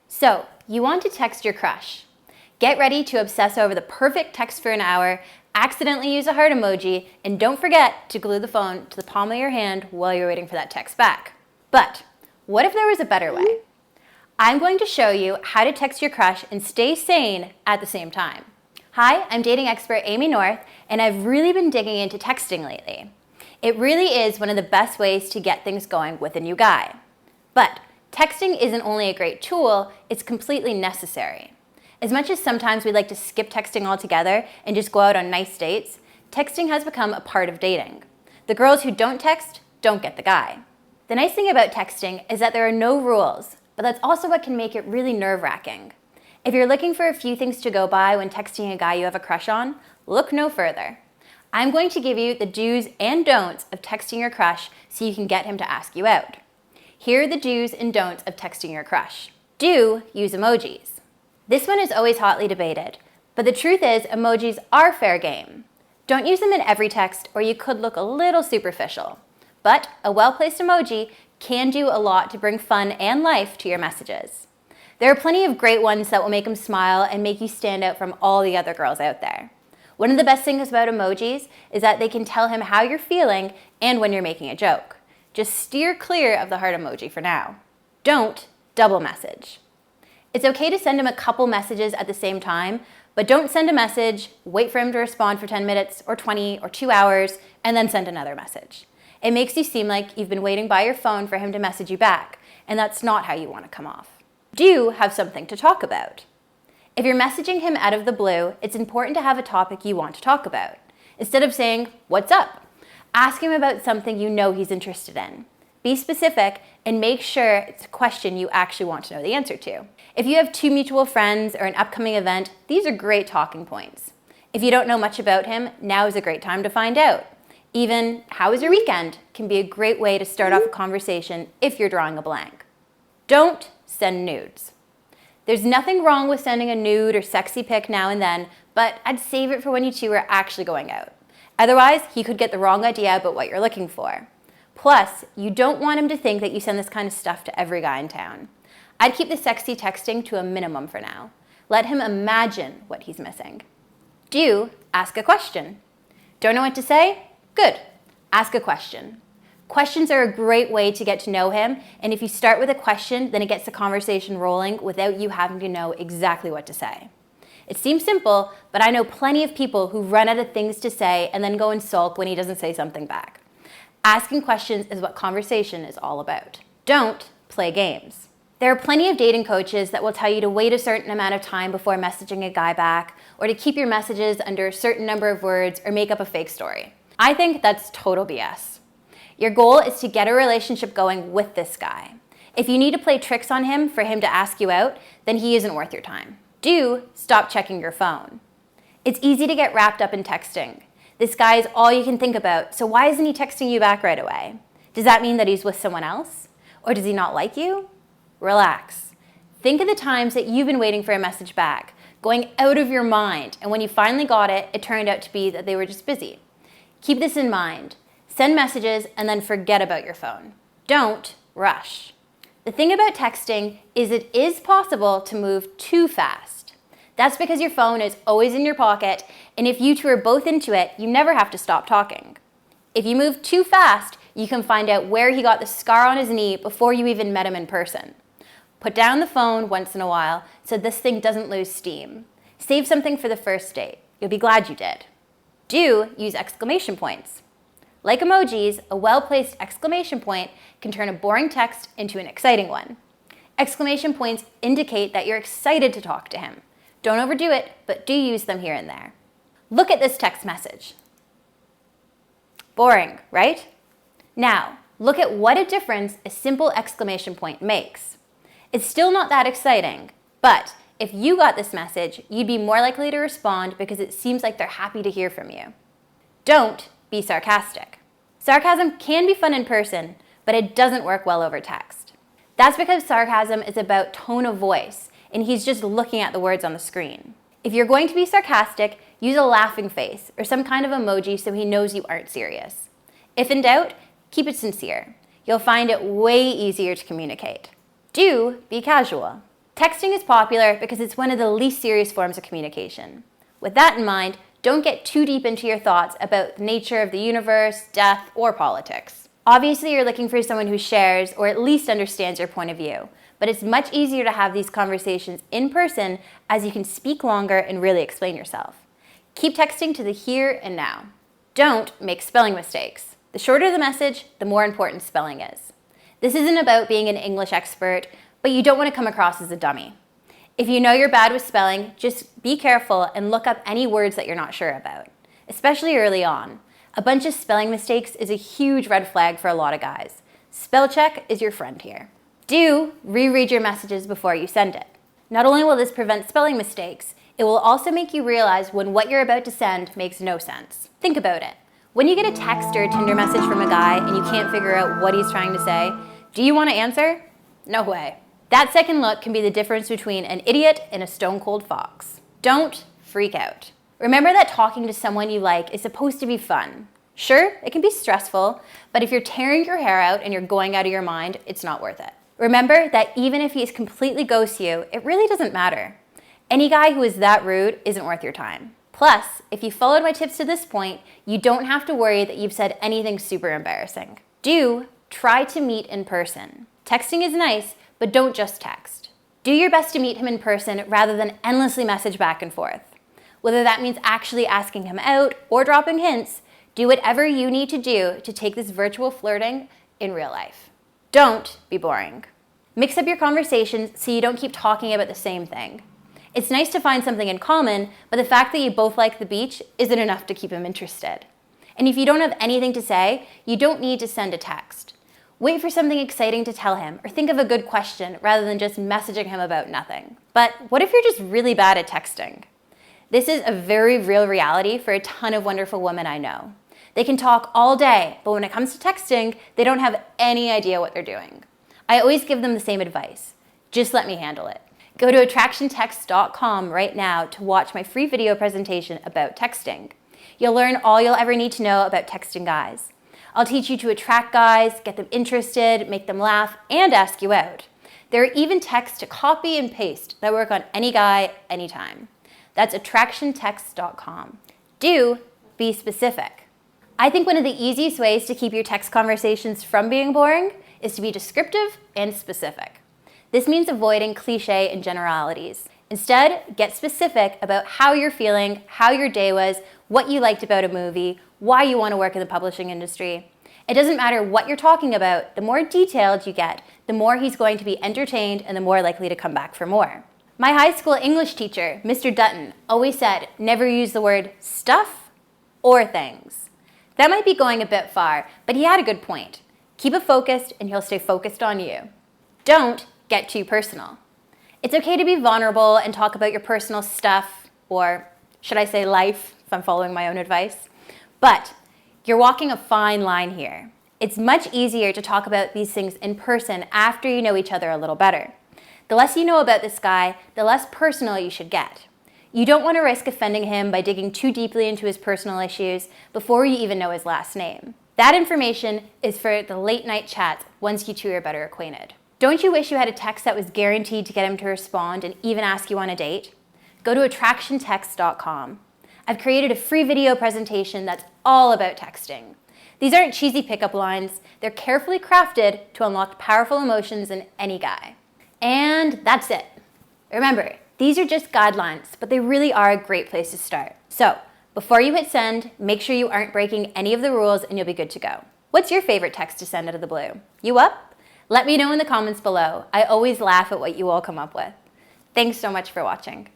So, you want to text your crush. Get ready to obsess over the perfect text for an hour, accidentally use a heart emoji, and don't forget to glue the phone to the palm of your hand while you're waiting for that text back. But what if there was a better way? I'm going to show you how to text your crush and stay sane at the same time. Hi, I'm dating expert Amy North, and I've really been digging into texting lately. It really is one of the best ways to get things going with a new guy. But texting isn't only a great tool, it's completely necessary. As much as sometimes we like to skip texting altogether and just go out on nice dates, texting has become a part of dating. The girls who don't text don't get the guy. The nice thing about texting is that there are no rules, but that's also what can make it really nerve-wracking. If you're looking for a few things to go by when texting a guy you have a crush on, look no further. I'm going to give you the do's and don'ts of texting your crush so you can get him to ask you out. Here are the do's and don'ts of texting your crush. Do use emojis. This one is always hotly debated, but the truth is emojis are fair game. Don't use them in every text or you could look a little superficial. But a well-placed emoji can do a lot to bring fun and life to your messages. There are plenty of great ones that will make him smile and make you stand out from all the other girls out there. One of the best things about emojis is that they can tell him how you're feeling and when you're making a joke. Just steer clear of the heart emoji for now. Don't double message. It's okay to send him a couple messages at the same time, but don't send a message, wait for him to respond for 10 minutes or 20 or 2 hours, and then send another message. It makes you seem like you've been waiting by your phone for him to message you back, and that's not how you want to come off. Do have something to talk about. If you're messaging him out of the blue, it's important to have a topic you want to talk about. Instead of saying, "What's up?" ask him about something you know he's interested in. Be specific and make sure it's a question you actually want to know the answer to. If you have 2 mutual friends or an upcoming event, these are great talking points. If you don't know much about him, now is a great time to find out. Even, "How was your weekend?" can be a great way to start off a conversation if you're drawing a blank. Don't send nudes. There's nothing wrong with sending a nude or sexy pic now and then, but I'd save it for when you two are actually going out. Otherwise, he could get the wrong idea about what you're looking for. Plus, you don't want him to think that you send this kind of stuff to every guy in town. I'd keep the sexy texting to a minimum for now. Let him imagine what he's missing. Do ask a question. Don't know what to say? Good. Ask a question. Questions are a great way to get to know him, and if you start with a question, then it gets the conversation rolling without you having to know exactly what to say. It seems simple, but I know plenty of people who run out of things to say and then go and sulk when he doesn't say something back. Asking questions is what conversation is all about. Don't play games. There are plenty of dating coaches that will tell you to wait a certain amount of time before messaging a guy back, or to keep your messages under a certain number of words or make up a fake story. I think that's total BS. Your goal is to get a relationship going with this guy. If you need to play tricks on him for him to ask you out, then he isn't worth your time. Do stop checking your phone. It's easy to get wrapped up in texting. This guy is all you can think about, so why isn't he texting you back right away? Does that mean that he's with someone else? Or does he not like you? Relax. Think of the times that you've been waiting for a message back, going out of your mind, and when you finally got it, it turned out to be that they were just busy. Keep this in mind. Send messages and then forget about your phone. Don't rush. The thing about texting is it is possible to move too fast. That's because your phone is always in your pocket, and if you two are both into it, you never have to stop talking. If you move too fast, you can find out where he got the scar on his knee before you even met him in person. Put down the phone once in a while so this thing doesn't lose steam. Save something for the first date. You'll be glad you did. Do use exclamation points. Like emojis, a well-placed exclamation point can turn a boring text into an exciting one. Exclamation points indicate that you're excited to talk to him. Don't overdo it, but do use them here and there. Look at this text message. Boring, right? Now, look at what a difference a simple exclamation point makes. It's still not that exciting, but if you got this message, you'd be more likely to respond because it seems like they're happy to hear from you. Don't be sarcastic. Sarcasm can be fun in person, but it doesn't work well over text. That's because sarcasm is about tone of voice, and he's just looking at the words on the screen. If you're going to be sarcastic, use a laughing face or some kind of emoji so he knows you aren't serious. If in doubt, keep it sincere. You'll find it way easier to communicate. Do be casual. Texting is popular because it's one of the least serious forms of communication. With that in mind, don't get too deep into your thoughts about the nature of the universe, death, or politics. Obviously, you're looking for someone who shares or at least understands your point of view, but it's much easier to have these conversations in person as you can speak longer and really explain yourself. Keep texting to the here and now. Don't make spelling mistakes. The shorter the message, the more important spelling is. This isn't about being an English expert, but you don't want to come across as a dummy. If you know you're bad with spelling, just be careful and look up any words that you're not sure about, especially early on. A bunch of spelling mistakes is a huge red flag for a lot of guys. Spell check is your friend here. Do reread your messages before you send it. Not only will this prevent spelling mistakes, it will also make you realize when what you're about to send makes no sense. Think about it. When you get a text or a Tinder message from a guy and you can't figure out what he's trying to say, do you want to answer? No way. That second look can be the difference between an idiot and a stone-cold fox. Don't freak out. Remember that talking to someone you like is supposed to be fun. Sure, it can be stressful, but if you're tearing your hair out and you're going out of your mind, it's not worth it. Remember that even if he completely ghosts you, it really doesn't matter. Any guy who is that rude isn't worth your time. Plus, if you followed my tips to this point, you don't have to worry that you've said anything super embarrassing. Do try to meet in person. Texting is nice, but don't just text. Do your best to meet him in person rather than endlessly message back and forth. Whether that means actually asking him out or dropping hints, do whatever you need to do to take this virtual flirting in real life. Don't be boring. Mix up your conversations so you don't keep talking about the same thing. It's nice to find something in common, but the fact that you both like the beach isn't enough to keep him interested. And if you don't have anything to say, you don't need to send a text. Wait for something exciting to tell him, or think of a good question rather than just messaging him about nothing. But what if you're just really bad at texting? This is a very real reality for a ton of wonderful women I know. They can talk all day, but when it comes to texting, they don't have any idea what they're doing. I always give them the same advice. Just let me handle it. Go to attractiontext.com right now to watch my free video presentation about texting. You'll learn all you'll ever need to know about texting guys. I'll teach you to attract guys, get them interested, make them laugh, and ask you out. There are even texts to copy and paste that work on any guy, anytime. That's attractiontext.com. Do be specific. I think one of the easiest ways to keep your text conversations from being boring is to be descriptive and specific. This means avoiding cliché and generalities. Instead, get specific about how you're feeling, how your day was, what you liked about a movie, why you want to work in the publishing industry. It doesn't matter what you're talking about, the more detailed you get, the more he's going to be entertained and the more likely to come back for more. My high school English teacher, Mr. Dutton, always said, never use the word stuff or things. That might be going a bit far, but he had a good point. Keep it focused and he'll stay focused on you. Don't get too personal. It's okay to be vulnerable and talk about your personal stuff, or should I say life, if I'm following my own advice. But you're walking a fine line here. It's much easier to talk about these things in person after you know each other a little better. The less you know about this guy, the less personal you should get. You don't want to risk offending him by digging too deeply into his personal issues before you even know his last name. That information is for the late night chats once you two are better acquainted. Don't you wish you had a text that was guaranteed to get him to respond and even ask you on a date? Go to attractiontext.com. I've created a free video presentation that's all about texting. These aren't cheesy pickup lines. They're carefully crafted to unlock powerful emotions in any guy. And that's it. Remember, these are just guidelines, but they really are a great place to start. So, before you hit send, make sure you aren't breaking any of the rules and you'll be good to go. What's your favorite text to send out of the blue? You up? Let me know in the comments below. I always laugh at what you all come up with. Thanks so much for watching.